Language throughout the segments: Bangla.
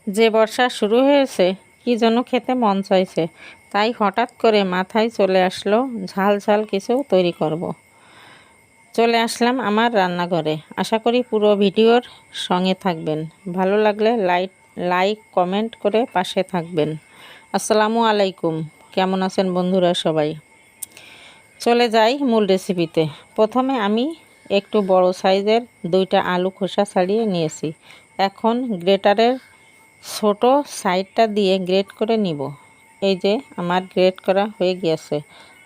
যে বর্ষা শুরু হয়েছে কি যেন খেতে মন চাইছে, তাই হঠাৎ করে মাথায় চলে আসলো ঝাল ঝাল কিছু তৈরি করব। চলে আসলাম আমার রান্নাঘরে। আশা করি পুরো ভিডিওর সঙ্গে থাকবেন। ভালো লাগলে লাইক কমেন্ট করে পাশে থাকবেন। আসসালামু আলাইকুম, কেমন আছেন বন্ধুরা সবাই? চলে যাই মূল রেসিপিতে। প্রথমে আমি একটু বড় সাইজের 2টা আলু খোসা ছাড়িয়ে নিয়েছি। এখন গ্রেটারের ছোট সাইডটা দিয়ে গ্রেট করে নিব। এই যে আমার গ্রেট করা হয়ে গিয়েছে।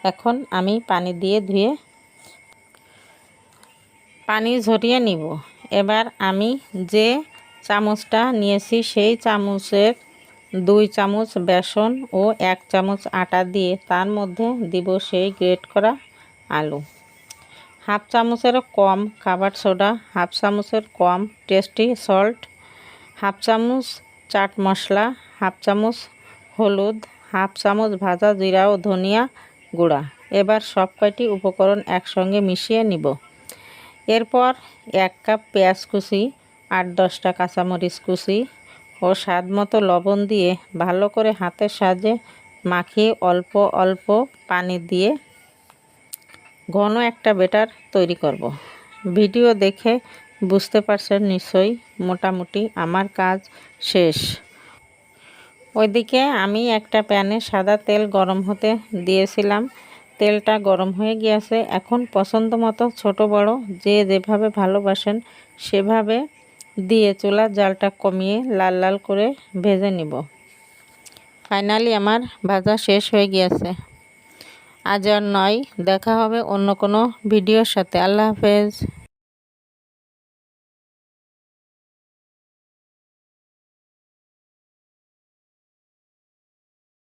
এখন আমি পানি দিয়ে ধুয়ে পানি ঝরিয়ে নিব। এবার আমি যে চামচটা নিয়েছি সেই চামচের 2 চামচ বেসন ও 1 চামচ আটা দিয়ে তার মধ্যে দিব সেই গ্রেট করা আলু। হাফ চামচেরও কম খাবার সোডা, হাফ চামচের কম টেস্টি সল্ট, হাফ চামচ চাট মশলা, হাফ চামচ হলুদ, হাফ চামচ ভাজা জিরা ও ধনিয়া গুঁড়া। এবার সব কয়টি উপকরণ একসঙ্গে মিশিয়ে নিব। এরপর 1 কাপ পেঁয়াজ কুচি, 8-10টা কাঁচামরিচ কুচি ও স্বাদ মতো লবণ দিয়ে ভালো করে হাতের সাহায্যে মাখিয়ে অল্প অল্প পানি দিয়ে ঘন একটা ব্যাটার তৈরি করব। ভিডিও দেখে বুঝতে পারছেন নিশ্চয়ই মোটামুটি আমার কাজ শেষ। ওইদিকে আমি একটা প্যানে সাদা তেল গরম হতে দিয়েছিলাম। তেলটা গরম হয়ে গিয়েছে। এখন পছন্দ মতো ছোট বড় যে যেভাবে ভালোবাসেন সেভাবে দিয়ে চুলার জালটা কমিয়ে লাল লাল করে ভেজে নিব। ফাইনালি আমার ভাজা শেষ হয়ে গিয়েছে। আজ আর নয়, দেখা হবে অন্য কোনো ভিডিওর সাথে। আল্লাহ হাফেজ।